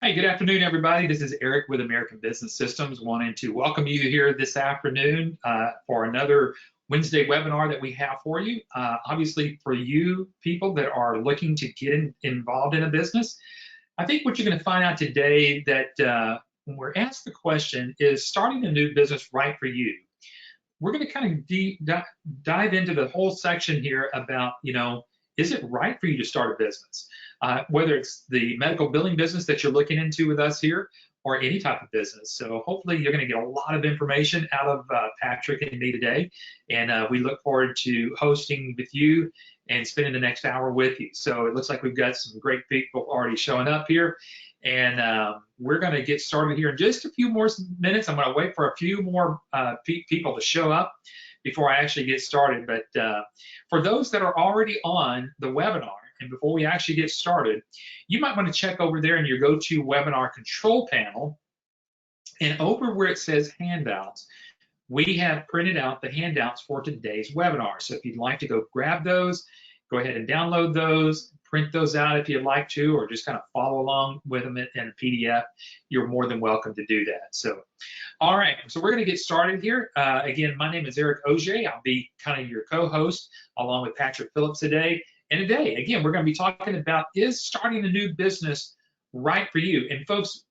Hey, good afternoon, everybody. This is Eric with American Business Systems, wanting to welcome you here this afternoon for another Wednesday webinar that we have for you. Obviously, for you people that are looking to get involved in a business, I think what you're going to find out today that when we're asked the question, is starting a new business right for you? We're going to kind of dive into the whole section here about, is it right for you to start a business? Whether it's the medical billing business that you're looking into with us here or any type of business. So hopefully you're going to get a lot of information out of Patrick and me today. And we look forward to hosting with you and spending the next hour with you. So it looks like we've got some great people already showing up here. And we're going to get started here in just a few more minutes. I'm going to wait for a few more people to show up before I actually get started. But for those that are already on the webinar, and before we actually get started, you might want to check over there in your GoToWebinar control panel, and over where it says handouts, we have printed out the handouts for today's webinar. So if you'd like to go grab those, go ahead and download those, print those out if you'd like to, or just kind of follow along with them in a PDF. You're more than welcome to do that. So, all right, so we're going to get started here. Again, my name is Eric Auger. I'll be kind of your co-host along with Patrick Phillips today. And today, again, we're going to be talking about, is starting a new business right for you? And folks,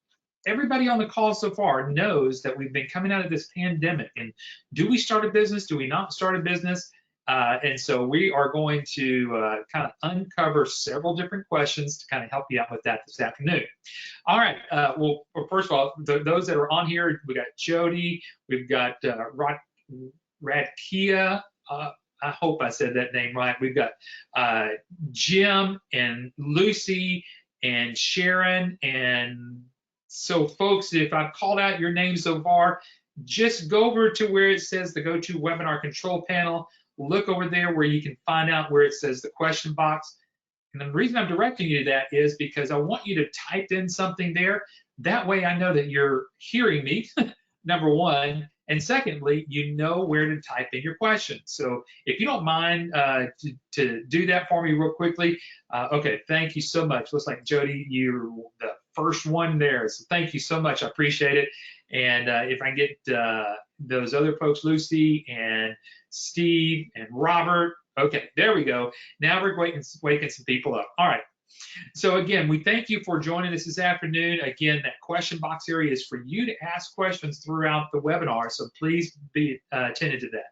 everybody on the call so far knows that we've been coming out of this pandemic. And do we start a business? Do we not start a business? And so we are going to kind of uncover several different questions to kind of help you out with that this afternoon. All right. Well, first of all, those that are on here, we got Jody, we've got Radkia. I hope I said that name right. We've got Jim and Lucy and Sharon. And so, folks, if I've called out your name so far, just go over to where it says the GoToWebinar control panel. Look over there where you can find out where it says the question box. And the reason I'm directing you to that is because I want you to type in something there. That way I know that you're hearing me, number one. And secondly, you know where to type in your questions. So if you don't mind to do that for me real quickly. Okay, thank you so much. Looks like Jody, you're the first one there. So thank you so much. I appreciate it. And if I get those other folks, Lucy and Steve and Robert. Okay, there we go. Now we're waking some people up. All right. So again, we thank you for joining us this afternoon. Again, that question box area is for you to ask questions throughout the webinar, so please be attentive to that.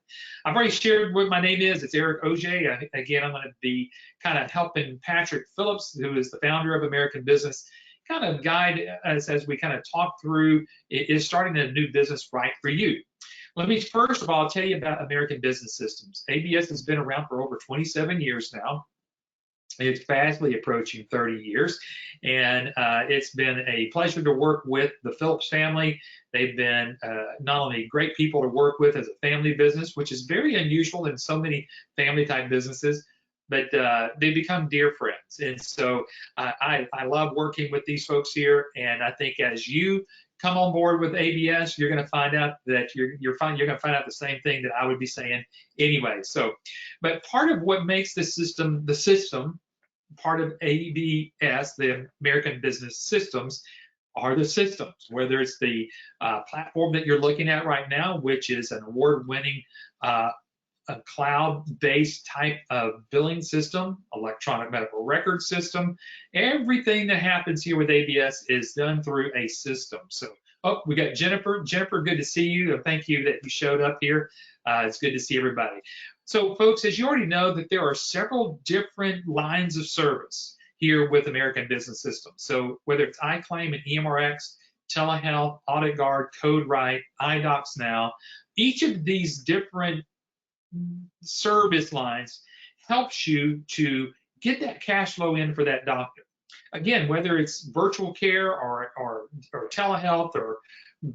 I've already shared what my name is. It's Eric Auger. Again, I'm going to be kind of helping Patrick Phillips, who is the founder of American Business, kind of guide us as we kind of talk through, is starting a new business right for you? Let me first of all tell you about American Business Systems. ABS has been around for over 27 years now. It's fastly approaching 30 years, and it's been a pleasure to work with the Phillips family. They've been not only great people to work with as a family business, which is very unusual in so many family-type businesses, but they become dear friends. And so I love working with these folks here, and I think as you come on board with ABS, you're going to find out that you're going to find out the same thing that I would be saying anyway. So, but part of what makes the system, part of ABS, the American Business Systems, are the systems, whether it's the platform that you're looking at right now, which is an award-winning a cloud-based type of billing system, electronic medical record system. Everything that happens here with ABS is done through a system. So, oh, we got Jennifer. Jennifer, good to see you. Thank you that you showed up here. It's good to see everybody. So, folks, as you already know, that there are several different lines of service here with American Business Systems. So, whether it's iClaim and EMRX, telehealth, Audit Guard, CodeWrite, iDocs Now, each of these different service lines helps you to get that cash flow in for that doctor. Again, whether it's virtual care or telehealth or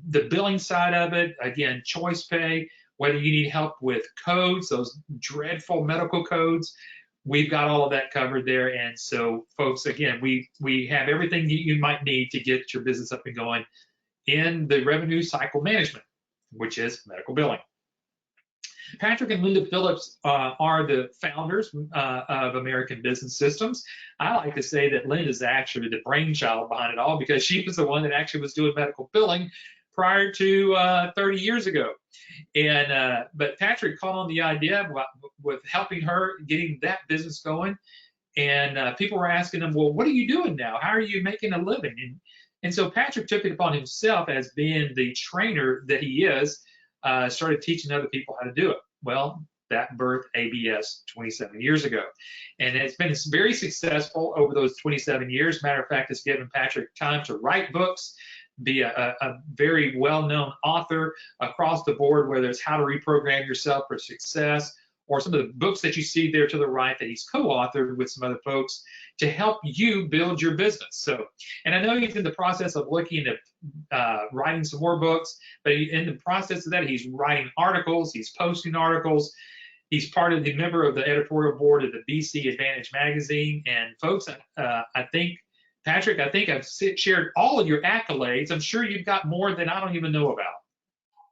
the billing side of it, again, choice pay, whether you need help with codes, those dreadful medical codes, we've got all of that covered there. And so, folks, again, we have everything you might need to get your business up and going in the revenue cycle management, which is medical billing. Patrick and Linda Phillips are the founders of American Business Systems. I like to say that Linda's actually the brainchild behind it all because she was the one that actually was doing medical billing prior to 30 years ago. And but Patrick caught on the idea with helping her getting that business going. And people were asking him, well, what are you doing now? How are you making a living? And so Patrick took it upon himself as being the trainer that he is, started teaching other people how to do it. Well, that birthed ABS 27 years ago. And it's been very successful over those 27 years. Matter of fact, it's given Patrick time to write books, be a very well-known author across the board, whether it's How to Reprogram Yourself for Success, or some of the books that you see there to the right that he's co-authored with some other folks to help you build your business. So, and I know he's in the process of looking at writing some more books, but in the process of that, he's writing articles, he's posting articles. He's part of the member of the editorial board of the BC Advantage magazine. And folks, I think, Patrick, I think I've shared all of your accolades. I'm sure you've got more than I don't even know about.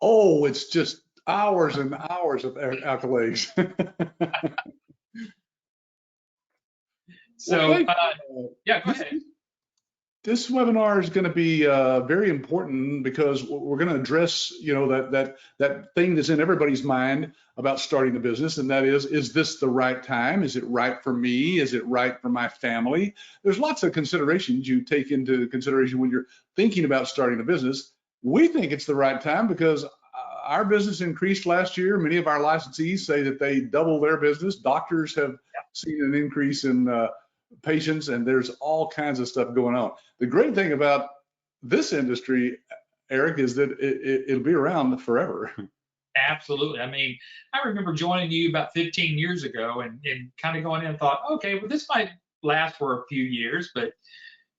Oh, it's just hours and hours of accolades. So, well, yeah, go ahead. This webinar is going to be very important because we're going to address, that thing that's in everybody's mind about starting a business, and that is this the right time? Is it right for me? Is it right for my family? There's lots of considerations you take into consideration when you're thinking about starting a business. We think it's the right time because our business increased last year. Many of our licensees say that they doubled their business. Doctors have seen an increase in patients, and there's all kinds of stuff going on. The great thing about this industry, Eric, is that it'll be around forever. Absolutely. I mean, I remember joining you about 15 years ago and kind of going in and thought, okay, well, this might last for a few years, but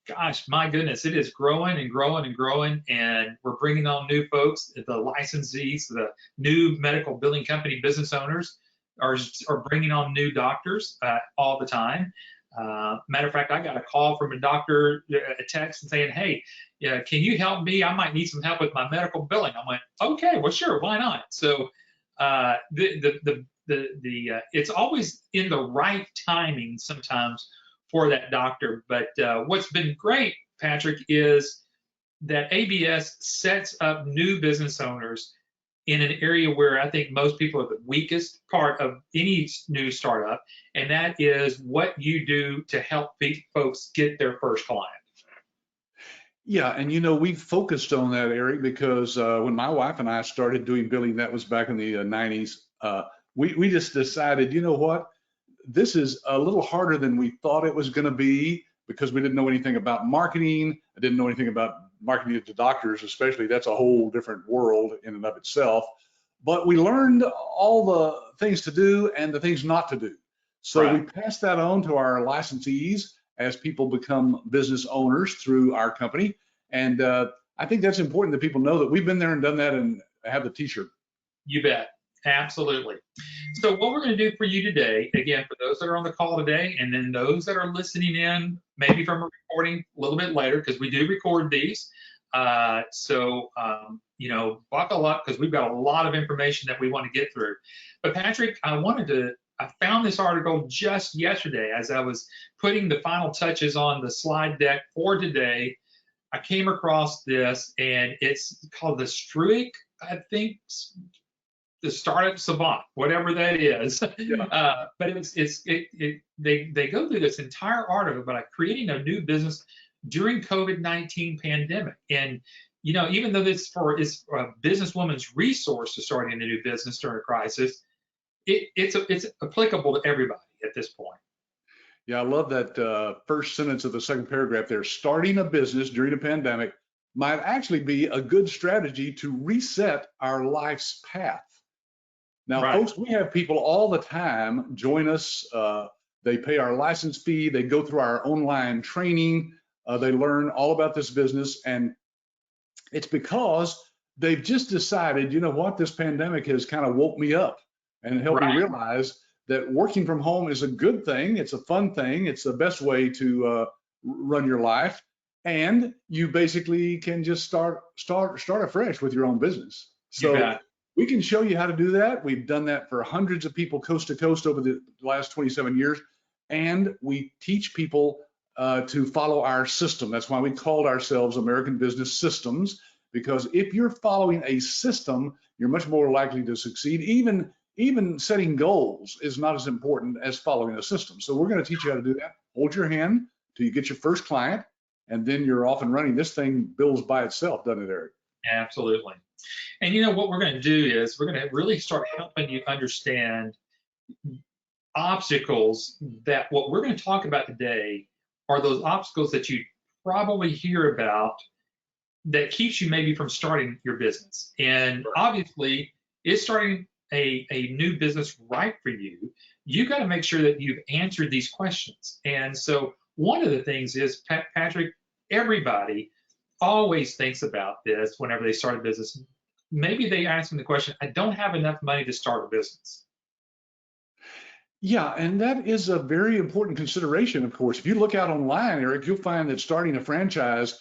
gosh, my goodness, it is growing and growing and growing, and we're bringing on new folks. The licensees, the new medical billing company business owners are bringing on new doctors all the time. Matter of fact, I got a call from a doctor, a text, and saying, "Hey, can you help me? I might need some help with my medical billing." I went, "Okay, well, sure, why not?" So it's always in the right timing sometimes for that doctor. But what's been great, Patrick, is that ABS sets up new business owners in an area where I think most people are the weakest part of any new startup, and that is what you do to help folks get their first client. Yeah, and we focused on that, Eric, because when my wife and I started doing billing, that was back in the 90s, we just decided, you know what, this is a little harder than we thought it was going to be because we didn't know anything about marketing. I didn't know anything about marketing to doctors, especially. That's a whole different world in and of itself. But we learned all the things to do and the things not to do. So we passed that on to our licensees as people become business owners through our company. And I think that's important that people know that we've been there and done that and have the t-shirt. You bet. Absolutely. So what we're going to do for you today, again, for those that are on the call today, and then those that are listening in, maybe from a recording a little bit later, because we do record these. So buckle up because we've got a lot of information that we want to get through. But Patrick, I found this article just yesterday as I was putting the final touches on the slide deck for today. I came across this, and it's called the Struick, I think, the Startup Savant, whatever that is. Yeah. But they go through this entire article about creating a new business during COVID-19 pandemic. And even though this is a businesswoman's resource to starting a new business during a crisis, it's applicable to everybody at this point. Yeah, I love that first sentence of the second paragraph there. Starting a business during a pandemic might actually be a good strategy to reset our life's path. Now, folks, we have people all the time join us. They pay our license fee. They go through our online training. They learn all about this business. And it's because they've just decided, you know what, this pandemic has kind of woke me up and helped me realize that working from home is a good thing. It's a fun thing. It's the best way to run your life. And you basically can just start afresh with your own business. So We can show you how to do that. We've done that for hundreds of people coast to coast over the last 27 years. And we teach people to follow our system. That's why we called ourselves American Business Systems, because if you're following a system, you're much more likely to succeed. Even setting goals is not as important as following a system. So we're going to teach you how to do that. Hold your hand till you get your first client, and then you're off and running. This thing builds by itself, doesn't it, Eric? Absolutely. And you know what we're going to do is we're going to really start helping you understand obstacles that what we're going to talk about today are those obstacles that you probably hear about that keeps you maybe from starting your business. And obviously, is starting a new business right for you? You got to make sure that you've answered these questions. And so one of the things is, Patrick, everybody always thinks about this whenever they start a business. Maybe they ask them the question, I don't have enough money to start a business. Yeah, and that is a very important consideration, of course. If you look out online, Eric, you'll find that starting a franchise,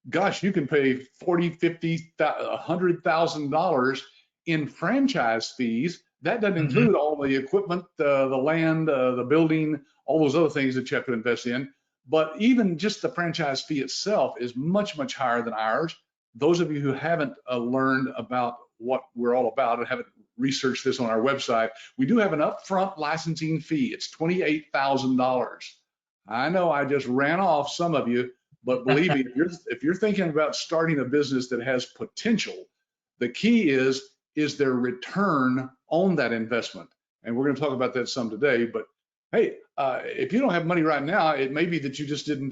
gosh, you can pay $40, $50, $100,000 in franchise fees. That doesn't include all the equipment, the land, the building, all those other things that you have to invest in. But even just the franchise fee itself is much, much higher than ours. Those of you who haven't learned about what we're all about and haven't researched this on our website, we do have an upfront licensing fee. It's $28,000. I know I just ran off some of you, but believe me, if you're thinking about starting a business that has potential, the key is there return on that investment? And we're going to talk about that some today. But hey, if you don't have money right now, it may be that you just didn't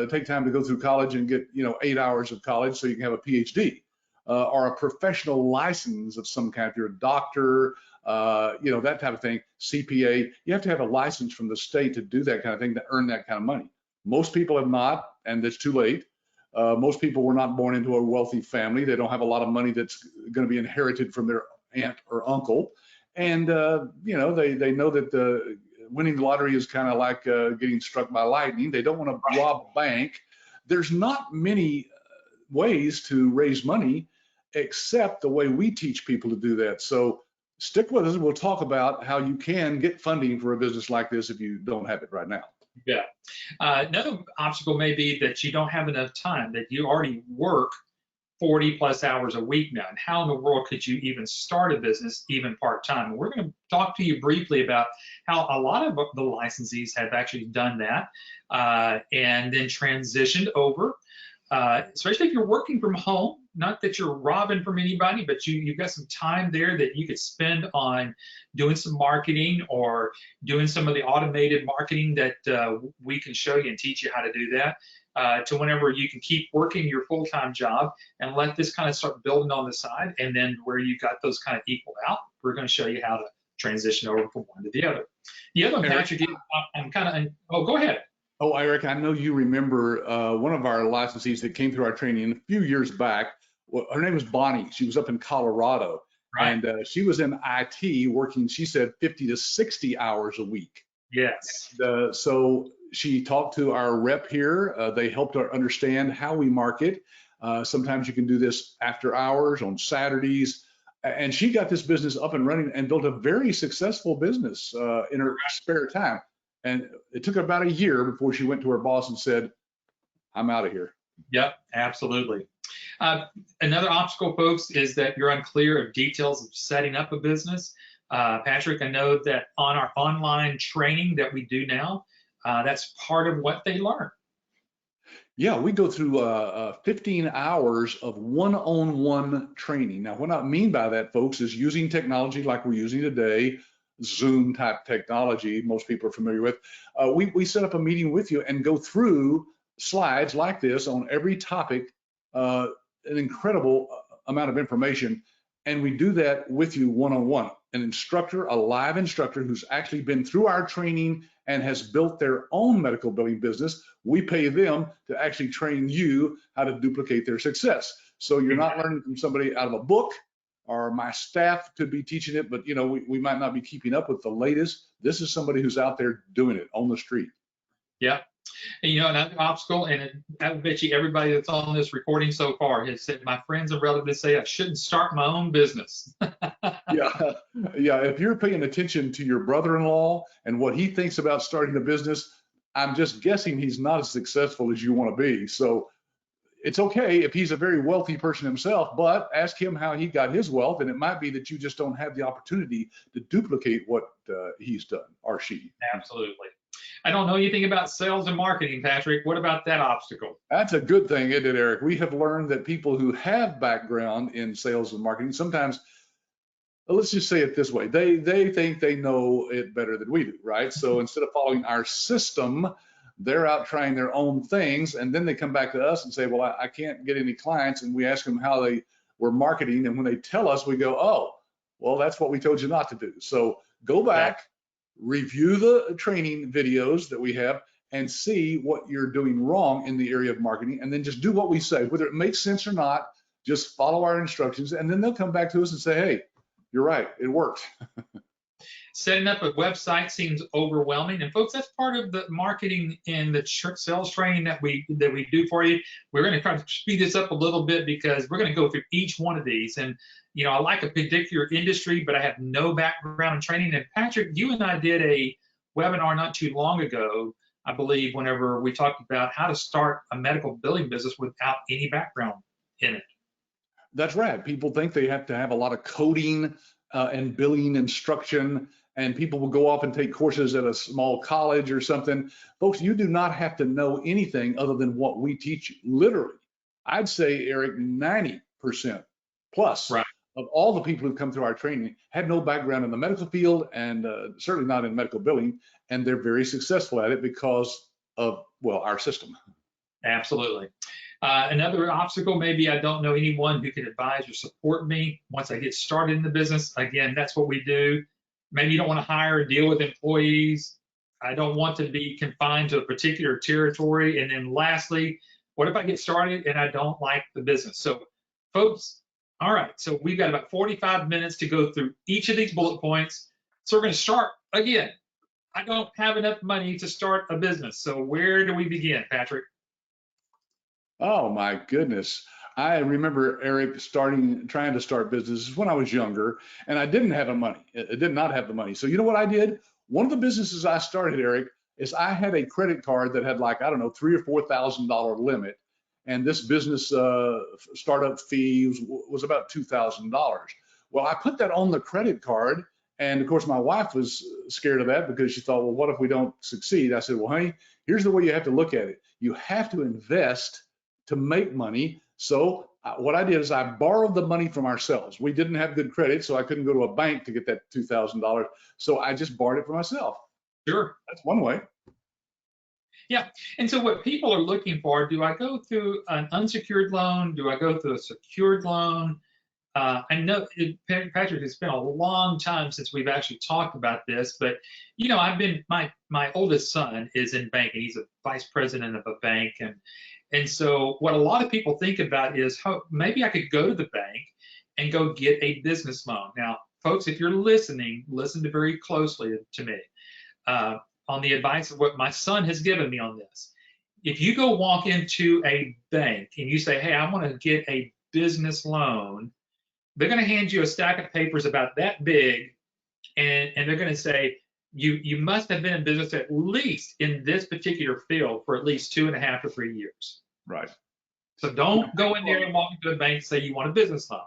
take time to go through college and get 8 hours of college so you can have a PhD or a professional license of some kind. If you're a doctor, that type of thing, CPA, you have to have a license from the state to do that kind of thing, to earn that kind of money. Most people have not, and it's too late. Most people were not born into a wealthy family. They don't have a lot of money that's going to be inherited from their aunt or uncle. And, they know that winning the lottery is kind of like getting struck by lightning. They don't want to rob a bank. There's not many ways to raise money except the way we teach people to do that. So stick with us. We'll talk about how you can get funding for a business like this if you don't have it right now. Yeah. Another obstacle may be that you don't have enough time, that you already work 40 plus hours a week now. And how in the world could you even start a business, even part-time? And we're going to talk to you briefly about how a lot of the licensees have actually done that and then transitioned over, especially if you're working from home. Not that you're robbing from anybody, but you've got some time there that you could spend on doing some marketing or doing some of the automated marketing that we can show you and teach you how to do that, to whenever you can keep working your full-time job and let this kind of start building on the side. And then where you got those kind of equal out, we're going to show you how to transition over from one to the other. The other one, Patrick, go ahead. Oh, Eric, I know you remember one of our licensees that came through our training a few years back. Well, her name was Bonnie. She was up in Colorado, right. And she was in IT working, she said, 50 to 60 hours a week. Yes. And, so she talked to our rep here. They helped her understand how we market. Sometimes you can do this after hours on Saturdays. And she got this business up and running and built a very successful business in her spare time. And it took about a year before she went to her boss and said, I'm out of here. Yep, absolutely. Another obstacle, folks, is that you're unclear of details of setting up a business. Patrick, I know that on our online training that we do now, that's part of what they learn. Yeah, we go through 15 hours of one-on-one training. Now, what I mean by that, folks, is using technology like we're using today, Zoom type technology most people are familiar with. We set up a meeting with you and go through slides like this on every topic, an incredible amount of information, and we do that with you one-on-one. An instructor, a live instructor who's actually been through our training and has built their own medical billing business, we pay them to actually train you how to duplicate their success. So you're not learning from somebody out of a book, or my staff could be teaching it, but we might not be keeping up with the latest. This is somebody who's out there doing it on the street. Yeah, And, another obstacle, and I bet you everybody that's on this recording so far has said, my friends and relatives say I shouldn't start my own business. Yeah, yeah. If you're paying attention to your brother-in-law and what he thinks about starting a business, I'm just guessing he's not as successful as you want to be. So it's okay if he's a very wealthy person himself, but ask him how he got his wealth, and it might be that you just don't have the opportunity to duplicate what he's done, or she. Absolutely. I don't know anything about sales and marketing, Patrick. What about that obstacle? That's a good thing, isn't it, Eric? We have learned that people who have background in sales and marketing sometimes, let's just say it this way, they think they know it better than we do, right? So instead of following our system, they're out trying their own things, and then they come back to us and say, well, I can't get any clients, and we ask them how they were marketing, and when they tell us, we go, oh, well, that's what we told you not to do. So go back, review the training videos that we have, and see what you're doing wrong in the area of marketing, and then just do what we say, whether it makes sense or not. Just follow our instructions, and then they'll come back to us and say, hey, you're right, it worked. Setting up a website seems overwhelming, and folks, that's part of the marketing and the sales training that we do for you. We're going to try to speed this up a little bit because we're going to go through each one of these. And I like a particular industry, but I have no background in training. And Patrick, you and I did a webinar not too long ago, I believe, whenever we talked about how to start a medical billing business without any background in it. That's right. People think they have to have a lot of coding and billing instruction, and people will go off and take courses at a small college or something. Folks, you do not have to know anything other than what we teach you. Literally, I'd say, Eric, 90% plus Right. of all the people who've come through our training had no background in the medical field, and certainly not in medical billing, and they're very successful at it because of, well, our system. Absolutely. Another obstacle, maybe I don't know anyone who can advise or support me once I get started in the business. Again, that's what we do. Maybe you don't want to hire or deal with employees. I don't want to be confined to a particular territory. And then lastly, what if I get started and I don't like the business? So folks, all right, so we've got about 45 minutes to go through each of these bullet points. So we're going to start again. I don't have enough money to start a business. So where do we begin, Patrick? Oh my goodness. I remember, Eric, trying to start businesses when I was younger, and I didn't have the money. I did not have the money. So you know what I did? One of the businesses I started, Eric, is I had a credit card that had, like, I don't know, $3,000 or $4,000 limit. And this business startup fee was about $2,000. Well, I put that on the credit card. And of course, my wife was scared of that because she thought, well, what if we don't succeed? I said, well, honey, here's the way you have to look at it. You have to invest to make money. So what I did is I borrowed the money from ourselves. We didn't have good credit, so I couldn't go to a bank to get that $2,000. So I just borrowed it for myself. Sure. That's one way. Yeah. And so what people are looking for, do I go through an unsecured loan? Do I go through a secured loan? I know, Patrick, it's been a long time since we've actually talked about this, but my oldest son is in banking. He's a vice president of a bank, and so what a lot of people think about is how maybe I could go to the bank and go get a business loan. Now, folks, if you're listening, listen very closely to me on the advice of what my son has given me on this. If you go walk into a bank and you say, hey, I want to get a business loan, they're going to hand you a stack of papers about that big, and they're going to say, you must have been in business at least in this particular field for at least 2.5 to 3 years. Right. So don't go in there and walk into a bank and say you want a business loan.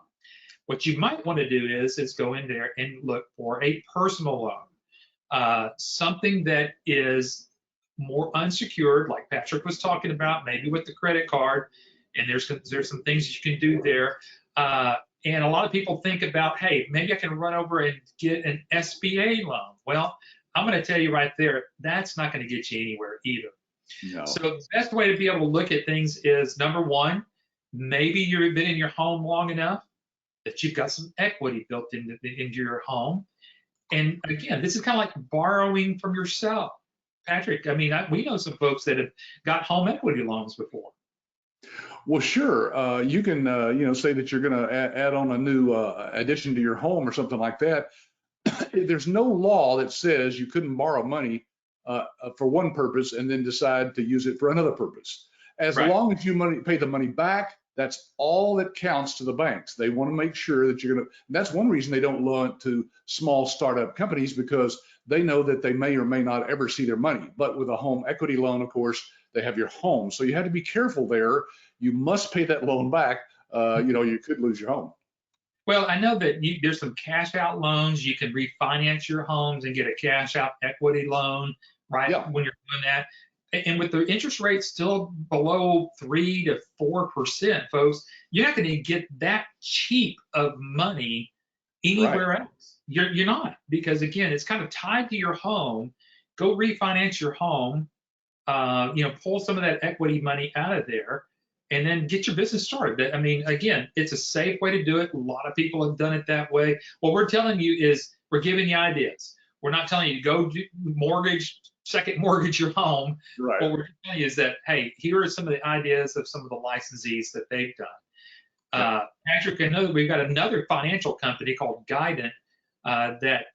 What you might want to do is go in there and look for a personal loan, something that is more unsecured, like Patrick was talking about, maybe with the credit card, and there's some things you can do there. And a lot of people think about, hey, maybe I can run over and get an SBA loan. Well, I'm going to tell you right there, that's not going to get you anywhere either. No. So the best way to be able to look at things is, number one, maybe you've been in your home long enough that you've got some equity built into your home. And again, this is kind of like borrowing from yourself. Patrick, I mean, we know some folks that have got home equity loans before. Well, sure. You can, say that you're going to add on a new addition to your home or something like that. There's no law that says you couldn't borrow money for one purpose and then decide to use it for another purpose. As Right. long as you pay the money back, that's all that counts to the banks. They want to make sure that you're going to, that's one reason they don't loan it to small startup companies, because they know that they may or may not ever see their money. But with a home equity loan, of course, they have your home. So you have to be careful there. You must pay that loan back. You could lose your home. Well, I know that there's some cash out loans. You can refinance your homes and get a cash out equity loan, right? Yeah. When you're doing that. And with the interest rate still below 3 to 4%, folks, you're not going to get that cheap of money anywhere Right. else. You're not, because again, it's kind of tied to your home. Go refinance your home, pull some of that equity money out of there, and then get your business started. I mean, again, it's a safe way to do it. A lot of people have done it that way. What we're telling you is we're giving you ideas. We're not telling you to go second mortgage your home. Right. What we're telling you is that, hey, here are some of the ideas of some of the licensees that they've done. Patrick, I know that we've got another financial company called Guidant that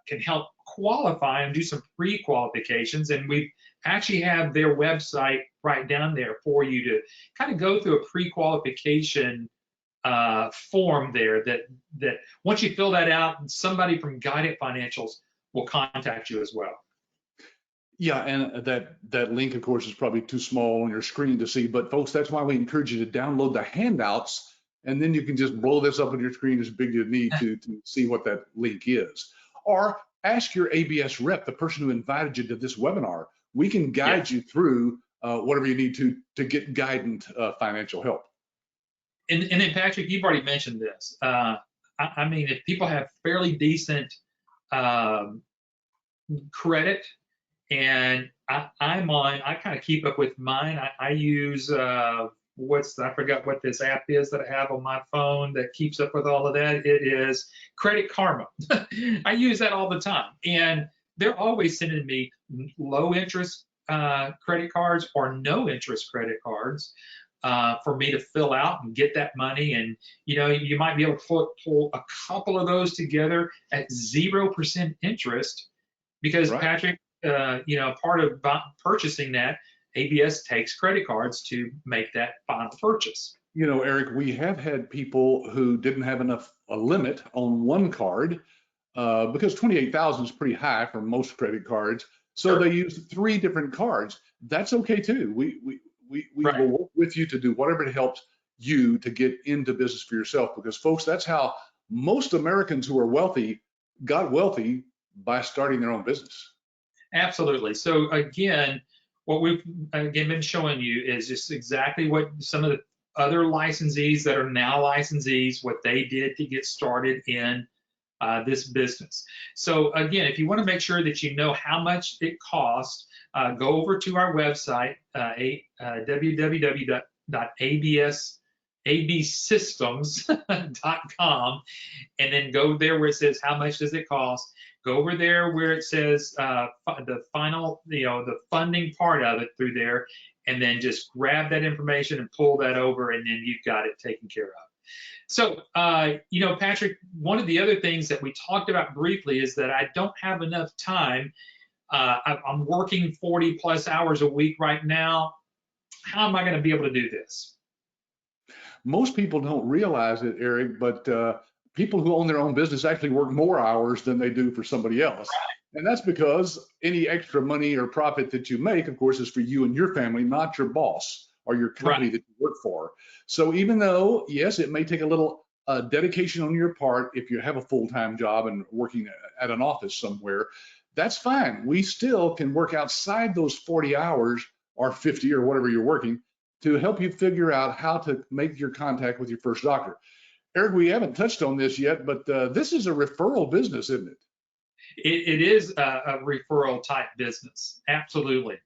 can help qualify and do some pre-qualifications, and we actually have their website right down there for you to kind of go through a pre-qualification form there that once you fill that out, somebody from Guidant Financials will contact you as well. Yeah, and that link, of course, is probably too small on your screen to see. But folks, that's why we encourage you to download the handouts, and then you can just blow this up on your screen as big as you need to see what that link is. Or ask your ABS rep, the person who invited you to this webinar. We can guide you through whatever you need to get Guidant financial help. And then Patrick, you've already mentioned this. I mean, if people have fairly decent credit, and I kind of keep up with mine. I use I forgot what this app is that I have on my phone that keeps up with all of that. It is Credit Karma. I use that all the time, and they're always sending me low interest credit cards or no interest credit cards for me to fill out and get that money. And you might be able to pull a couple of those together at 0% interest, because Right. Patrick, part of purchasing that, ABS takes credit cards to make that final purchase. Eric, we have had people who didn't have a limit on one card because 28,000 is pretty high for most credit cards. So Sure. they used 3 different cards. That's okay too. We Right. will work with you to do whatever helps you to get into business for yourself, because folks, that's how most Americans who are wealthy got wealthy, by starting their own business. Absolutely. So again, what we've been showing you is just exactly what some of the other licensees that are now licensees, what they did to get started in this business. So again, if you want to make sure that you know how much it costs, go over to our website, www.absystems.com, and then go there where it says how much does it cost. Go over there where it says the final, the funding part of it through there, and then just grab that information and pull that over, and then you've got it taken care of. So, Patrick, one of the other things that we talked about briefly is that I don't have enough time. I'm working 40 plus hours a week right now. How am I going to be able to do this? Most people don't realize it, Eric, but people who own their own business actually work more hours than they do for somebody else. And that's because any extra money or profit that you make, of course, is for you and your family, not your boss or your company that you work for. So even though, yes, it may take a little dedication on your part if you have a full-time job and working at an office somewhere, that's fine. We still can work outside those 40 hours or 50 or whatever you're working to help you figure out how to make your contact with your first doctor. Eric, we haven't touched on this yet, but this is a referral business, isn't it? It is a referral type business. Absolutely.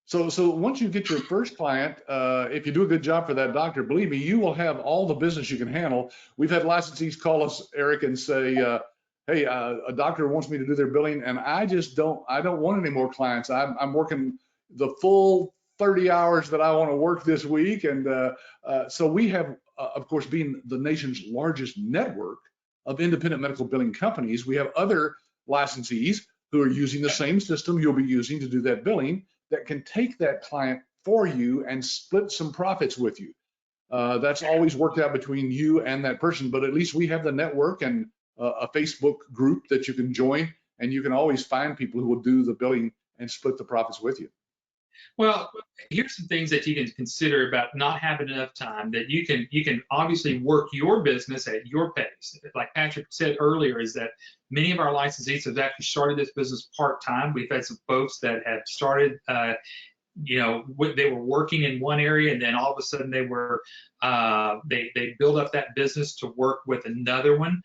So once you get your first client, if you do a good job for that doctor, believe me, you will have all the business you can handle. We've had licensees call us, Eric, and say, hey, a doctor wants me to do their billing, and I don't want any more clients. I'm working the full 30 hours that I want to work this week. And so we have, of course, being the nation's largest network of independent medical billing companies, we have other licensees who are using the same system you'll be using to do that billing that can take that client for you and split some profits with you. That's always worked out between you and that person, but at least we have the network and a Facebook group that you can join, and you can always find people who will do the billing and split the profits with you. Well, here's some things that you can consider about not having enough time. That you can obviously work your business at your pace. Like Patrick said earlier, is that many of our licensees have actually started this business part-time. We've had some folks that have started, they were working in one area, and then all of a sudden they build up that business to work with another one.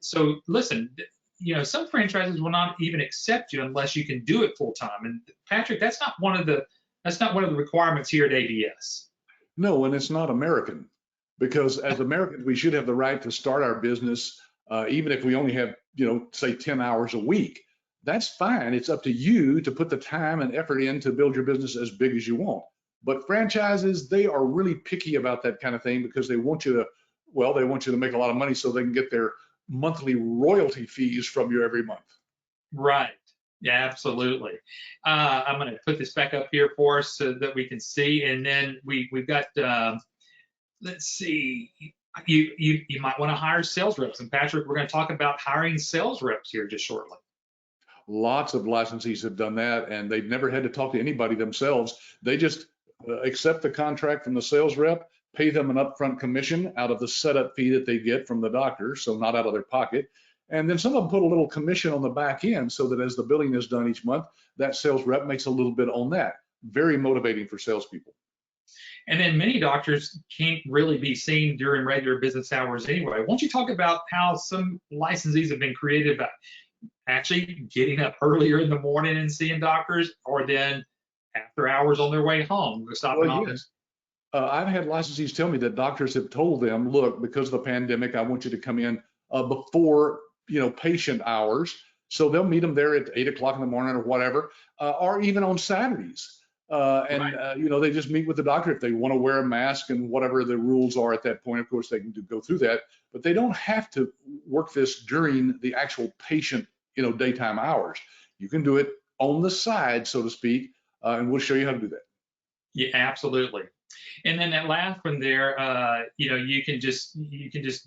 So listen, some franchises will not even accept you unless you can do it full time. And Patrick, that's not one of the requirements here at ABS. No, and it's not American, because as Americans, we should have the right to start our business, even if we only have, say 10 hours a week. That's fine. It's up to you to put the time and effort in to build your business as big as you want. But franchises, they are really picky about that kind of thing, because they want you to make a lot of money so they can get their monthly royalty fees from you every month. Right. Yeah, absolutely. I'm going to put this back up here for us so that we can see. And then we've got, let's see, you might want to hire sales reps. And Patrick, we're going to talk about hiring sales reps here just shortly. Lots of licensees have done that, and they've never had to talk to anybody themselves. They just accept the contract from the sales rep, pay them an upfront commission out of the setup fee that they get from the doctor, so not out of their pocket. And then some of them put a little commission on the back end, so that as the billing is done each month, that sales rep makes a little bit on that. Very motivating for salespeople. And then many doctors can't really be seen during regular business hours anyway. Won't you talk about how some licensees have been creative about actually getting up earlier in the morning and seeing doctors, or then after hours on their way home, stopping off? Yes. I've had licensees tell me that doctors have told them, look, because of the pandemic, I want you to come in before patient hours. So they'll meet them there at 8 o'clock in the morning or whatever, or even on Saturdays. They just meet with the doctor if they want to wear a mask and whatever the rules are at that point. Of course, they can go through that, but they don't have to work this during the actual patient, daytime hours. You can do it on the side, so to speak, and we'll show you how to do that. Yeah, absolutely. And then that last one there, you can just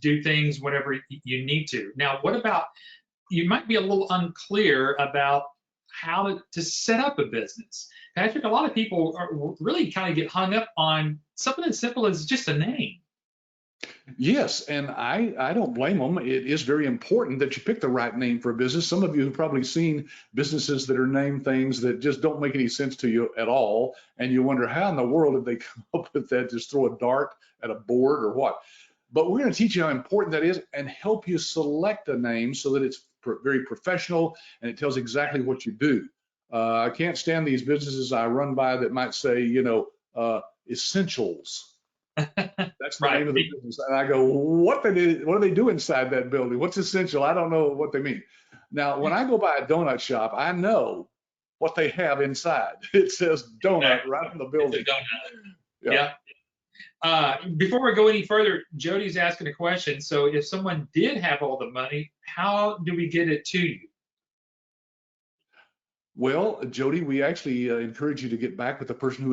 do things whenever you need to. Now, what about, you might be a little unclear about how to set up a business. Patrick, a lot of people really kind of get hung up on something as simple as just a name. Yes, and I don't blame them. It is very important that you pick the right name for a business. Some of you have probably seen businesses that are named things that just don't make any sense to you at all, and you wonder how in the world did they come up with that? Just throw a dart at a board or what? But we're going to teach you how important that is and help you select a name so that it's very professional and it tells exactly what you do. I can't stand these businesses I run by that might say, essentials. That's the name of the business. And I go, what do they do inside that building? What's essential? I don't know what they mean. Now, when I go by a donut shop, I know what they have inside. It says donut right in the building. It's a donut. Yeah. Before we go any further, Jody's asking a question. So if someone did have all the money, how do we get it to you? Well, Jody, we actually encourage you to get back with the person who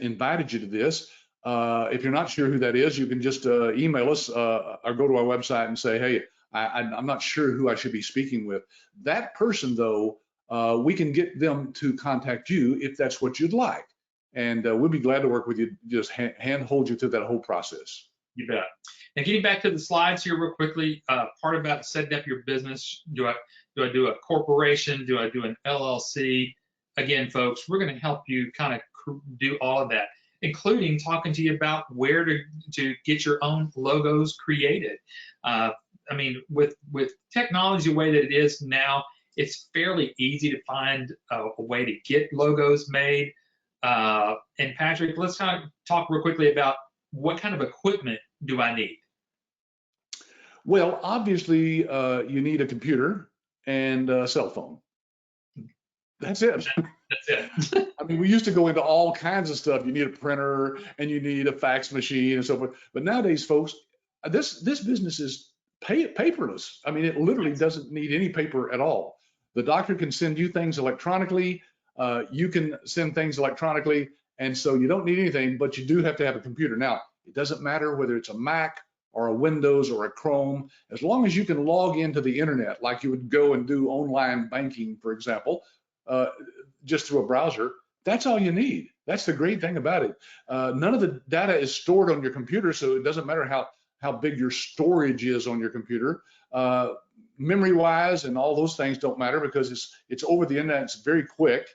invited you to this. If you're not sure who that is, you can just email us or go to our website and say, hey, I'm not sure who I should be speaking with. That person, though, we can get them to contact you if that's what you'd like. And we'll be glad to work with you, just hold you through that whole process. You bet. And getting back to the slides here real quickly, part about setting up your business, do I do a corporation? Do I do an LLC? Again, folks, we're going to help you kind of do all of that, including talking to you about where to get your own logos created. With technology the way that it is now, it's fairly easy to find a way to get logos made. And Patrick, let's kind of talk real quickly about what kind of equipment do I need? Well, obviously, you need a computer and a cell phone. That's it. That's it. We used to go into all kinds of stuff. You need a printer and you need a fax machine and so forth. But nowadays, folks, this business is paperless. It literally doesn't need any paper at all. The doctor can send you things electronically. You can send things electronically. And so you don't need anything, but you do have to have a computer. Now, it doesn't matter whether it's a Mac or a Windows or a Chrome, as long as you can log into the internet, like you would go and do online banking, for example, uh, just through a browser. That's all you need. That's the great thing about it. None of the data is stored on your computer, so it doesn't matter how big your storage is on your computer. Memory-wise and all those things don't matter because it's over the internet. It's very quick.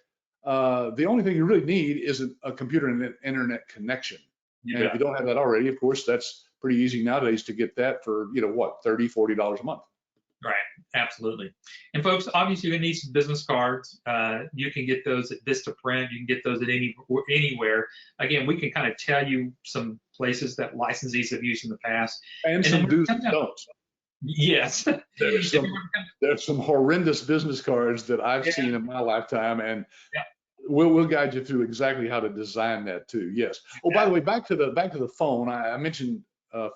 The only thing you really need is a computer and an internet connection. And if you don't have that already, of course, that's pretty easy nowadays to get that for, what, $30, $40 a month. Right, absolutely. And folks, obviously you're gonna need some business cards. You can get those at Vistaprint. You can get those at anywhere. Again, we can kind of tell you some places that licensees have used in the past. And some do's and don'ts. Yes. There's some horrendous business cards that I've seen in my lifetime, and we'll guide you through exactly how to design that too. Yes. Oh, by the way, back to the phone. I mentioned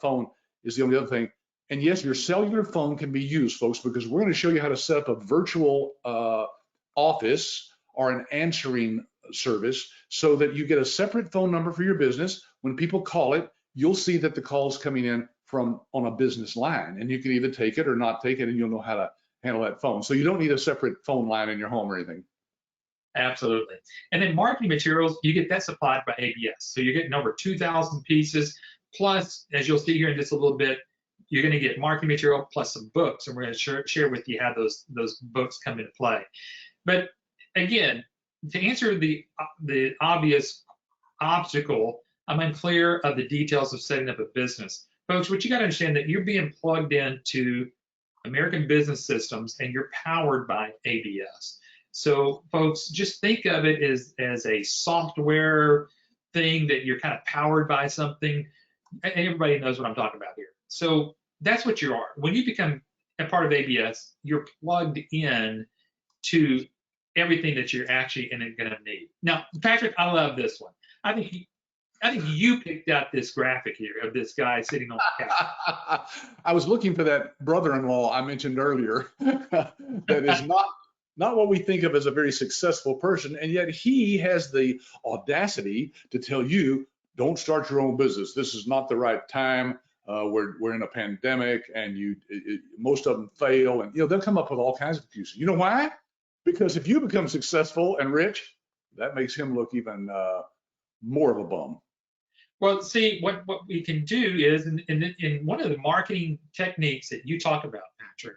phone is the only other thing. And yes, your cellular phone can be used, folks, because we're going to show you how to set up a virtual office or an answering service so that you get a separate phone number for your business. When people call it, you'll see that the call's coming in from on a business line, and you can either take it or not take it, and you'll know how to handle that phone. So you don't need a separate phone line in your home or anything. Absolutely. And then marketing materials, you get that supplied by ABS. So you're getting over 2,000 pieces. Plus, as you'll see here in just a little bit, you're going to get marketing material plus some books, and we're going to share with you how those books come into play. But again, to answer the obvious obstacle, I'm unclear of the details of setting up a business. Folks, what you got to understand that you're being plugged into American business systems and you're powered by ABS. So folks, just think of it as a software thing that you're kind of powered by something. Everybody knows what I'm talking about here. So that's what you are. When you become a part of ABS, you're plugged in to everything that you're actually going to need. Now, Patrick, I love this one. I think you picked out this graphic here of this guy sitting on the couch. I was looking for that brother-in-law I mentioned earlier. That is not what we think of as a very successful person, and yet he has the audacity to tell you, don't start your own business. This is not the right time. We're in a pandemic, and most of them fail, and they'll come up with all kinds of excuses. You know why? Because if you become successful and rich, that makes him look even more of a bum. Well, see, what we can do is, in one of the marketing techniques that you talk about, Patrick,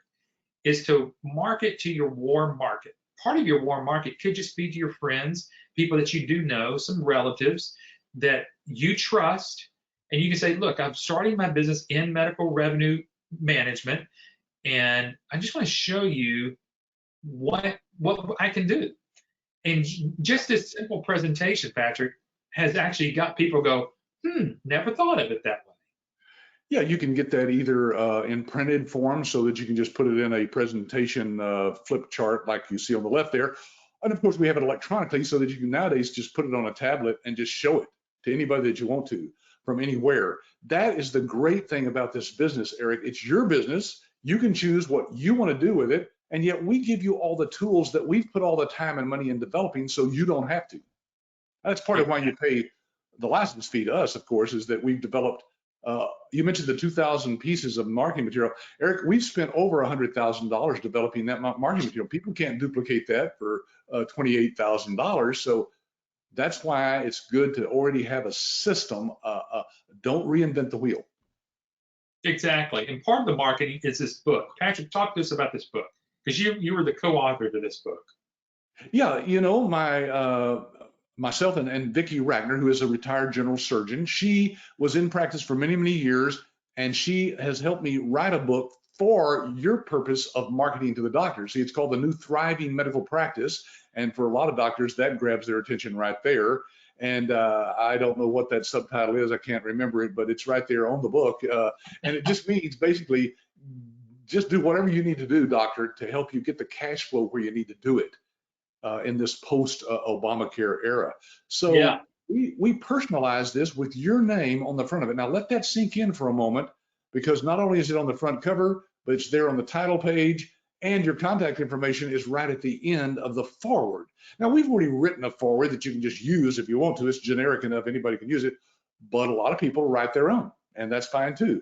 is to market to your warm market. Part of your warm market could just be to your friends, people that you do know, some relatives that you trust, and you can say, look, I'm starting my business in medical revenue management, and I just want to show you what I can do. And just this simple presentation, Patrick, has actually got people go, never thought of it that way. Yeah, you can get that either in printed form so that you can just put it in a presentation flip chart like you see on the left there. And of course, we have it electronically so that you can nowadays just put it on a tablet and just show it to anybody that you want to from anywhere. That is the great thing about this business, Eric. It's your business. You can choose what you want to do with it. And yet we give you all the tools that we've put all the time and money in developing so you don't have to. That's part of why you pay the license fee to us, of course, is that we've developed, you mentioned the 2,000 pieces of marketing material. Eric, we've spent over $100,000 developing that marketing material. People can't duplicate that for $28,000. So that's why it's good to already have a system. Don't reinvent the wheel. Exactly. And part of the marketing is this book. Patrick, talk to us about this book, because you were the co-author to this book. Yeah, myself and Vicki Ragnar, who is a retired general surgeon, she was in practice for many, many years, and she has helped me write a book for your purpose of marketing to the doctors. See, it's called The New Thriving Medical Practice, and for a lot of doctors, that grabs their attention right there. And I don't know what that subtitle is. I can't remember it, but it's right there on the book. And it just means basically, just do whatever you need to do, doctor, to help you get the cash flow where you need to do it. In this post-Obamacare era. So yeah, we personalize this with your name on the front of it. Now let that sink in for a moment, because not only is it on the front cover, but it's there on the title page, and your contact information is right at the end of the forward. Now, we've already written a forward that you can just use if you want to. It's generic enough, anybody can use it, but a lot of people write their own, and that's fine too.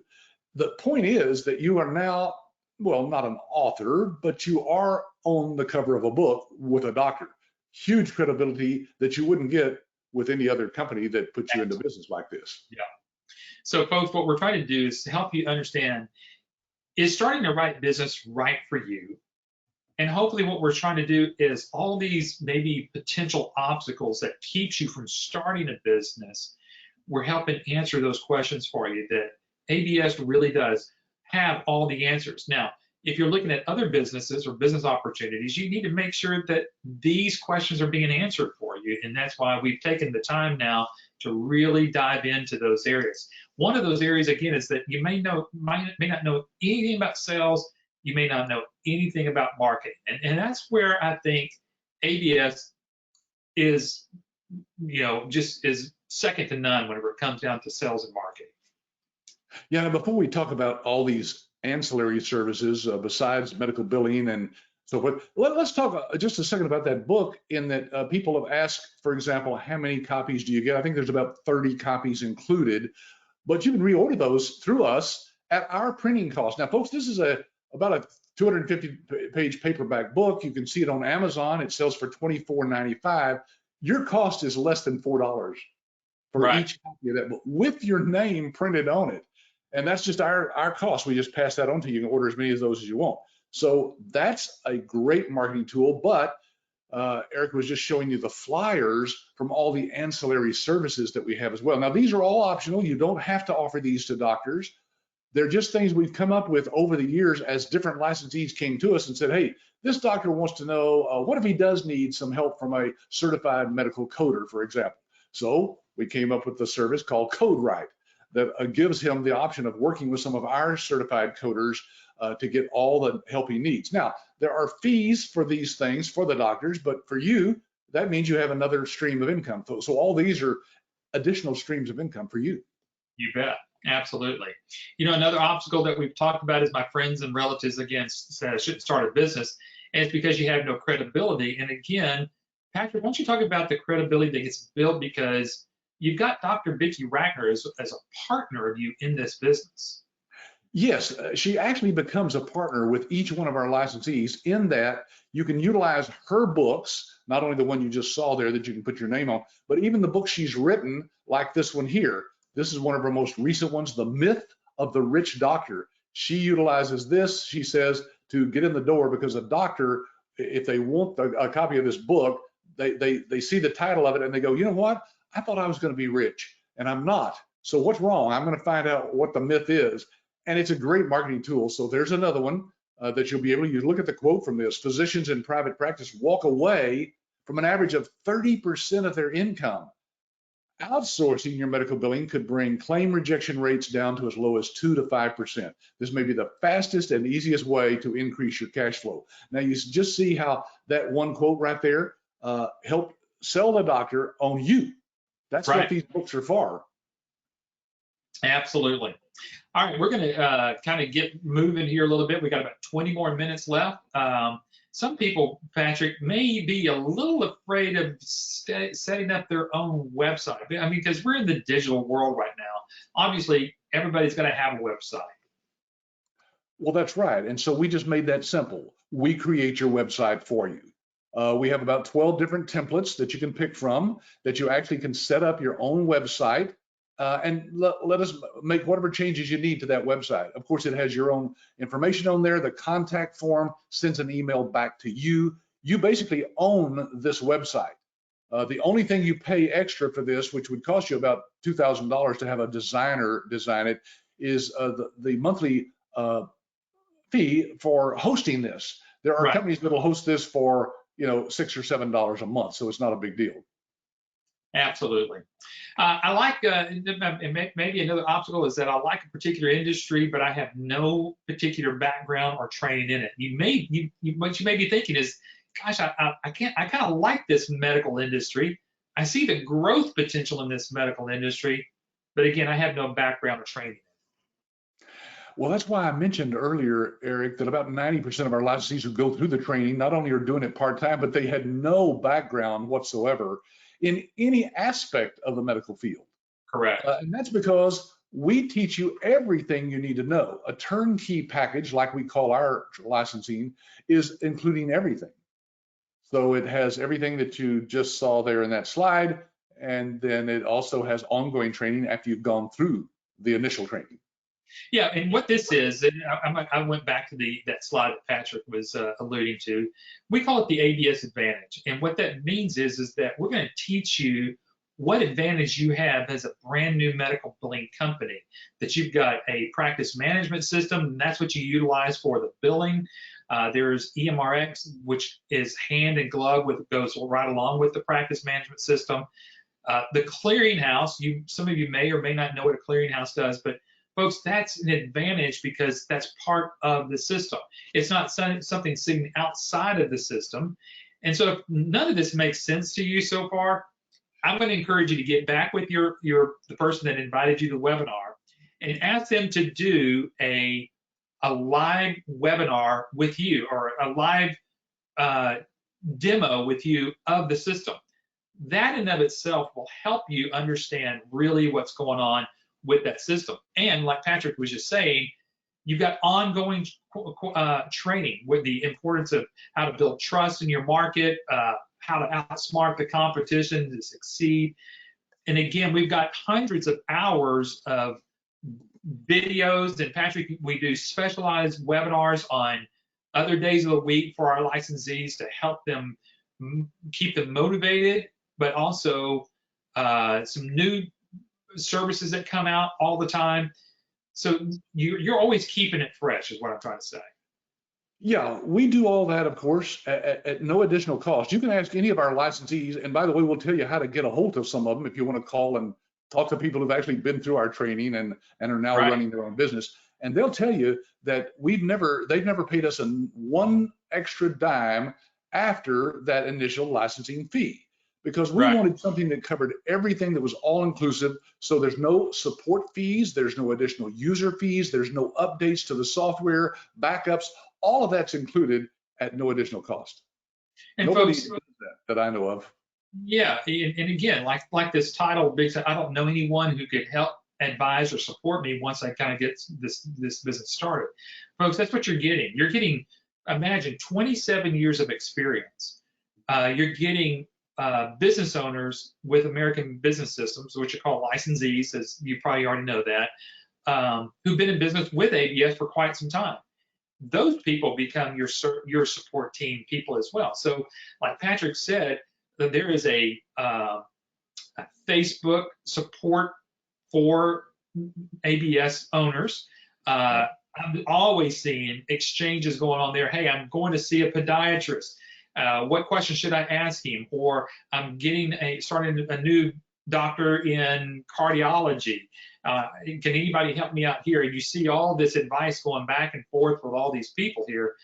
The point is that you are now, well, not an author, but you are on the cover of a book with a doctor. Huge credibility that you wouldn't get with any other company that puts you into business like this. Yeah. So folks, what we're trying to do is to help you understand, is starting the right business right for you? And hopefully what we're trying to do is all these maybe potential obstacles that keeps you from starting a business, we're helping answer those questions for you, that ABS really does have all the answers. Now, if you're looking at other businesses or business opportunities, you need to make sure that these questions are being answered for you. And that's why we've taken the time now to really dive into those areas. One of those areas, again, is that you may not know anything about sales. You may not know anything about marketing. And that's where I think ABS is, just is second to none whenever it comes down to sales and marketing. Yeah, now before we talk about all these ancillary services besides medical billing and so forth, let's talk just a second about that book, in that people have asked, for example, how many copies do you get? I think there's about 30 copies included, but you can reorder those through us at our printing cost. Now, folks, this is about a 250-page paperback book. You can see it on Amazon. It sells for $24.95. Your cost is less than $4 for each copy of that book with your name printed on it. And that's just our cost. We just pass that on to you. You can order as many of those as you want. So that's a great marketing tool. But Eric was just showing you the flyers from all the ancillary services that we have as well. Now, these are all optional. You don't have to offer these to doctors. They're just things we've come up with over the years as different licensees came to us and said, hey, this doctor wants to know, what if he does need some help from a certified medical coder, for example. So we came up with the service called CodeWrite that gives him the option of working with some of our certified coders to get all the help he needs. Now, there are fees for these things for the doctors, but for you, that means you have another stream of income. So all these are additional streams of income for you. You bet. Absolutely. Another obstacle that we've talked about is my friends and relatives, again, said I shouldn't start a business. And it's because you have no credibility. And again, Patrick, why don't you talk about the credibility that gets built, because you've got Dr. Vicki Rackner as a partner of you in this business. Yes, she actually becomes a partner with each one of our licensees, in that you can utilize her books, not only the one you just saw there that you can put your name on, but even the books she's written, like this one here. This is one of her most recent ones, The Myth of the Rich Doctor. She utilizes this, she says, to get in the door, because a doctor, if they want a copy of this book, they see the title of it and they go, you know what? I thought I was going to be rich and I'm not. So what's wrong? I'm going to find out what the myth is. And it's a great marketing tool. So there's another one that you'll be able to use. Look at the quote from this. Physicians in private practice walk away from an average of 30% of their income. Outsourcing your medical billing could bring claim rejection rates down to as low as 2 to 5%. This may be the fastest and easiest way to increase your cash flow. Now, you just see how that one quote right there helped sell the doctor on you. That's right. What these books are for. Absolutely. All right, we're going to kind of get moving here a little bit. We got about 20 more minutes left. Some people, Patrick, may be a little afraid of setting up their own website. I mean, because we're in the digital world right now. Obviously, everybody's going to have a website. Well, that's right. And so we just made that simple. We create your website for you. We have about 12 different templates that you can pick from, that you actually can set up your own website and let us make whatever changes you need to that website. Of course, it has your own information on there. The contact form sends an email back to you. You basically own this website. The only thing you pay extra for this, which would cost you about $2,000 to have a designer design it, is the monthly fee for hosting this. There are companies that will host this for $6 or $7 a month, so it's not a big deal. Absolutely. I like, maybe another obstacle is that I like a particular industry, but I have no particular background or training in it. What you may be thinking is, gosh, I kind of like this medical industry. I see the growth potential in this medical industry, but again, I have no background or training. Well, that's why I mentioned earlier, Eric, that about 90% of our licensees who go through the training not only are doing it part-time, but they had no background whatsoever in any aspect of the medical field. Correct. And that's because we teach you everything you need to know. A turnkey package, like we call our licensing, is including everything. So it has everything that you just saw there in that slide, and then it also has ongoing training after you've gone through the initial training. Yeah, and what this is, and I went back to that slide that Patrick was alluding to. We call it the ABS advantage, and what that means is that we're going to teach you what advantage you have as a brand new medical billing company. That you've got a practice management system, and that's what you utilize for the billing. There's EMRX, which is hand and glove with goes right along with the practice management system. The clearinghouse, some of you may or may not know what a clearinghouse does, but folks, that's an advantage because that's part of the system. It's not something sitting outside of the system. And so if none of this makes sense to you so far, I'm going to encourage you to get back with the person that invited you to the webinar and ask them to do a live webinar with you, or a live demo with you of the system. That in and of itself will help you understand really what's going on with that system. And like Patrick was just saying, you've got ongoing training with the importance of how to build trust in your market, how to outsmart the competition to succeed. And again, we've got hundreds of hours of videos. And Patrick, we do specialized webinars on other days of the week for our licensees to help them keep them motivated, but also some new services that come out all the time. So you're always keeping it fresh is what I'm trying to say. Yeah, we do all that, of course, at no additional cost. You can ask any of our licensees, and by the way, we'll tell you how to get a hold of some of them if you want to call and talk to people who've actually been through our training and are now running their own business. And they'll tell you that they've never paid us one extra dime after that initial licensing fee, because we wanted something that covered everything, that was all inclusive. So there's no support fees, there's no additional user fees, there's no updates to the software, backups. All of that's included at no additional cost. And nobody folks, does that I know of. Yeah, and again, like this title, I don't know anyone who could help advise or support me once I kind of get this business started. Folks, that's what you're getting. You're getting, imagine, 27 years of experience. You're getting business owners with American business systems, which are called licensees, as you probably already know that, who've been in business with ABS for quite some time. Those people become your support team people as well. So like Patrick said, that there is a Facebook support for ABS owners. I'm always seeing exchanges going on there. Hey, I'm going to see a podiatrist. What question should I ask him? Or I'm starting a new doctor in cardiology. Can anybody help me out here? And you see all this advice going back and forth with all these people here.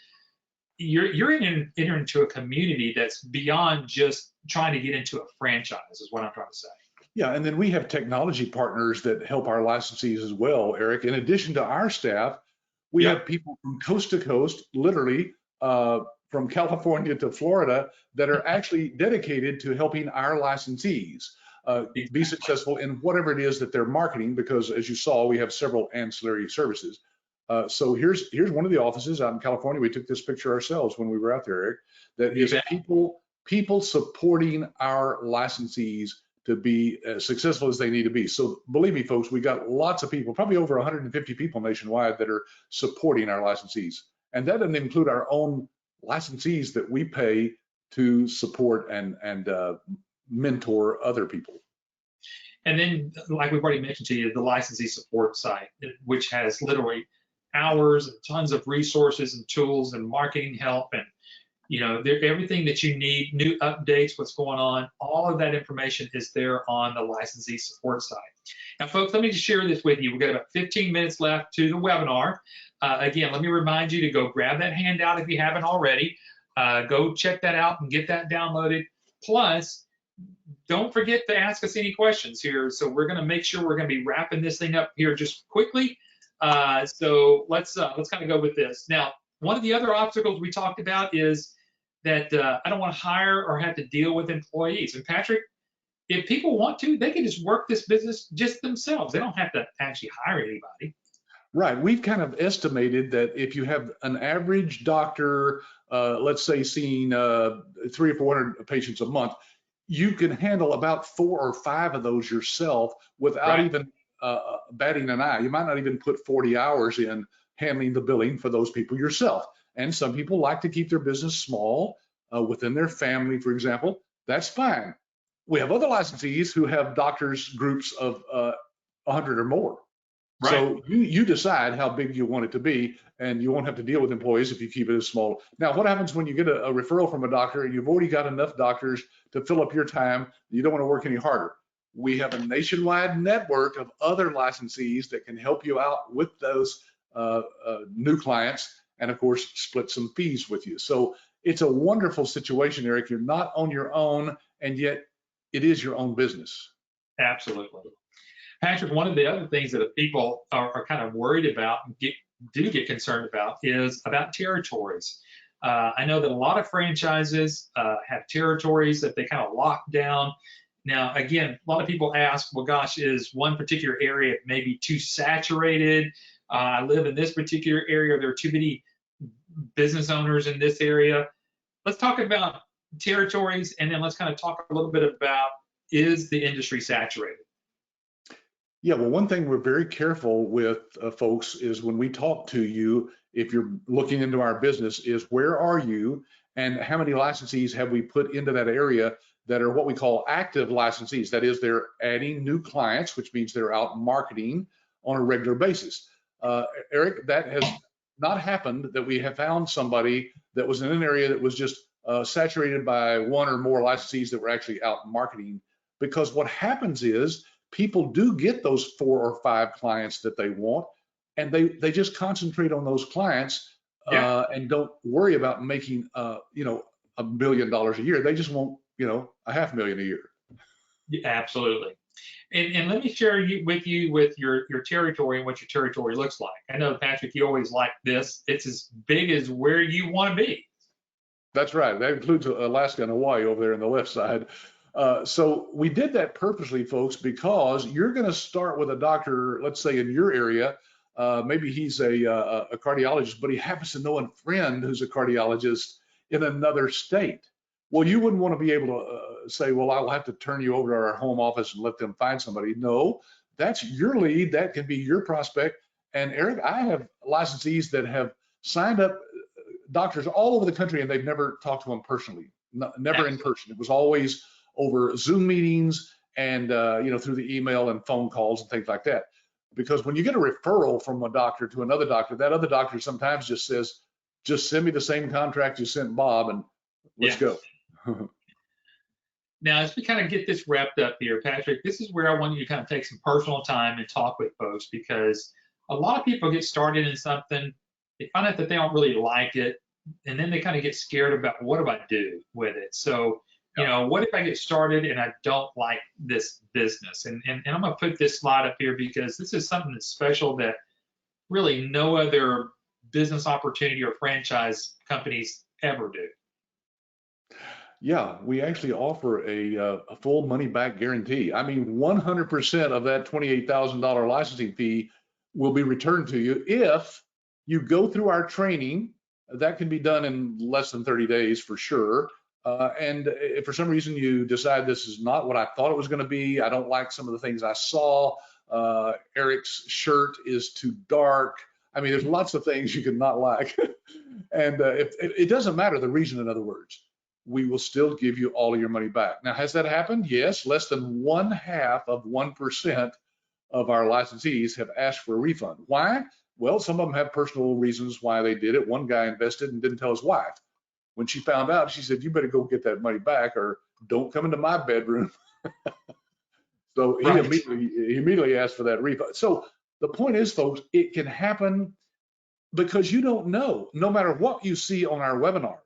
You're entering into a community that's beyond just trying to get into a franchise, is what I'm trying to say. Yeah, and then we have technology partners that help our licensees as well, Eric. In addition to our staff, we have people from coast to coast, literally from California to Florida, that are actually dedicated to helping our licensees be successful in whatever it is that they're marketing, because as you saw, we have several ancillary services. So here's one of the offices out in California. We took this picture ourselves when we were out there, Eric, that is people supporting our licensees to be as successful as they need to be. So believe me, folks, we got lots of people, probably over 150 people nationwide, that are supporting our licensees. And that doesn't include our own licensees that we pay to support and mentor other people. And then, like we've already mentioned to you, the licensee support site, which has literally hours and tons of resources and tools and marketing help, and everything that you need, new updates, what's going on, all of that information is there on the licensee support site. Now, folks, let me just share this with you. We've got about 15 minutes left to the webinar. Again, let me remind you to go grab that handout if you haven't already. Go check that out and get that downloaded. Plus, don't forget to ask us any questions here. So we're going to make sure we're going to be wrapping this thing up here just quickly. So let's kind of go with this. Now, one of the other obstacles we talked about is that I don't want to hire or have to deal with employees. And Patrick, if people want to, they can just work this business just themselves. They don't have to actually hire anybody. Right. We've kind of estimated that if you have an average doctor, let's say seeing 300 or 400 patients a month, you can handle about 4 or 5 of those yourself without Right. even batting an eye. You might not even put 40 hours in handling the billing for those people yourself. And some people like to keep their business small within their family, for example. That's fine. We have other licensees who have doctors groups of 100 or more. Right. So you decide how big you want it to be, and you won't have to deal with employees if you keep it as small. Now, what happens when you get a referral from a doctor and you've already got enough doctors to fill up your time? You don't want to work any harder. We have a nationwide network of other licensees that can help you out with those new clients, and of course, split some fees with you. So it's a wonderful situation, Eric. You're not on your own, and yet it is your own business. Absolutely. Patrick, one of the other things that people are kind of worried about and do get concerned about is about territories. I know that a lot of franchises have territories that they kind of lock down. Now, again, a lot of people ask, well, gosh, is one particular area maybe too saturated? I live in this particular area. There are too many business owners in this area. Let's talk about territories, and then let's kind of talk a little bit about, is the industry saturated? Yeah, well, one thing we're very careful with, folks, is when we talk to you, if you're looking into our business, is where are you and how many licensees have we put into that area that are what we call active licensees? That is, they're adding new clients, which means they're out marketing on a regular basis. Eric, that has not happened that we have found somebody that was in an area that was just saturated by one or more licensees that were actually out marketing. Because what happens is, people do get those 4 or 5 clients that they want, and they just concentrate on those clients Yeah. and don't worry about making $1 million a year. They just want a $500,000 a year. Yeah, absolutely. And let me share with your territory and what your territory looks like. I know, Patrick, you always like this. It's as big as where you want to be. That's right. That includes Alaska and Hawaii over there on the left side. So we did that purposely, folks, because you're going to start with a doctor, let's say in your area. Maybe he's a cardiologist, but he happens to know a friend who's a cardiologist in another state. Well, you wouldn't want to be able to say, well, I'll have to turn you over to our home office and let them find somebody. No, that's your lead. That can be your prospect. And Eric, I have licensees that have signed up doctors all over the country, and they've never talked to them personally, never in person. It was always over Zoom meetings and through the email and phone calls and things like that. Because when you get a referral from a doctor to another doctor, that other doctor sometimes just says, just send me the same contract you sent Bob and let's Yeah. go. Now, as we kind of get this wrapped up here, Patrick, this is where I want you to kind of take some personal time and talk with folks, because a lot of people get started in something, they find out that they don't really like it, and then they kind of get scared about, what do I do with it? So, what if I get started and I don't like this business? And I'm going to put this slide up here because this is something that's special that really no other business opportunity or franchise companies ever do. Yeah, we actually offer a full money back guarantee. I mean, 100% of that $28,000 licensing fee will be returned to you if you go through our training. That can be done in less than 30 days for sure. And if for some reason you decide this is not what I thought it was going to be, I don't like some of the things I saw, Eric's shirt is too dark. I mean, there's lots of things you could not like. And if it doesn't matter the reason, in other words, we will still give you all of your money back. Now, has that happened? Yes, less than 0.5% of our licensees have asked for a refund. Why? Well, some of them have personal reasons why they did it. One guy invested and didn't tell his wife. When she found out, she said, you better go get that money back or don't come into my bedroom. So he Right. immediately asked for that refund. So the point is, folks, it can happen because you don't know. No matter what you see on our webinars,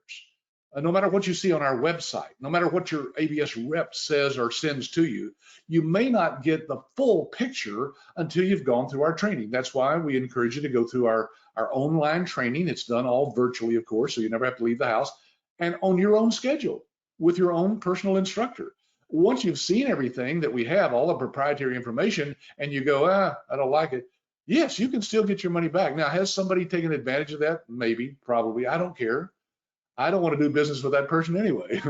no matter what you see on our website, no matter what your ABS rep says or sends to you, you may not get the full picture until you've gone through our training. That's why we encourage you to go through our online training. It's done all virtually, of course, so you never have to leave the house, and on your own schedule with your own personal instructor. Once you've seen everything that we have, all the proprietary information, and you go, I don't like it, yes, you can still get your money back. Now, has somebody taken advantage of that? Maybe, probably. I don't care. I don't want to do business with that person anyway.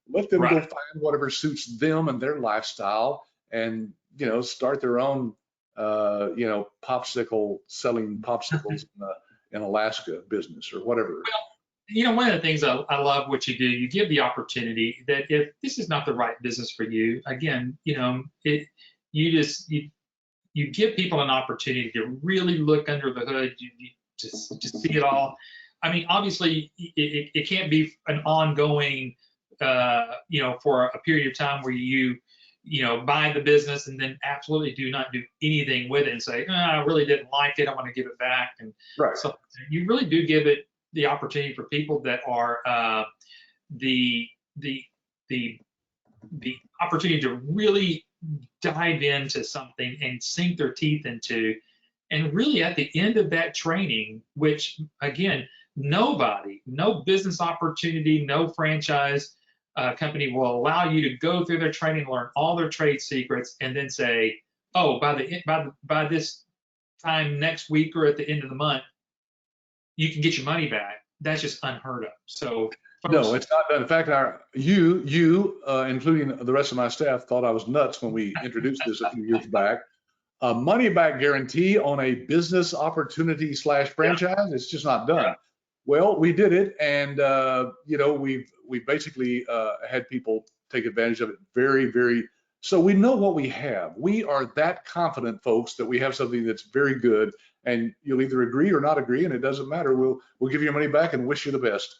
Let them go Right. find whatever suits them and their lifestyle, and start their own popsicle selling popsicles in Alaska business or whatever. One of the things I love what you do, you give the opportunity that if this is not the right business for you, again, you give people an opportunity to really look under the hood, to see it all. I mean, obviously, it can't be an ongoing, for a period of time where you buy the business and then absolutely do not do anything with it and say, I really didn't like it, I want to give it back. And Right. so you really do give it the opportunity for people that are the opportunity to really dive into something and sink their teeth into. And really at the end of that training, which again, no business opportunity, no franchise company will allow you to go through their training, learn all their trade secrets, and then say, oh, by this time next week or at the end of the month, you can get your money back. That's just unheard of. So No, folks, it's not done. In fact, you, including the rest of my staff, thought I was nuts when we introduced this a few years back. A money back guarantee on a business opportunity / franchise, it's just not done. yeah. Well, we did it, and we've basically had people take advantage of it very, very. So we know what we have. We are that confident, folks, that we have something that's very good, and you'll either agree or not agree, and it doesn't matter. We'll give you your money back and wish you the best.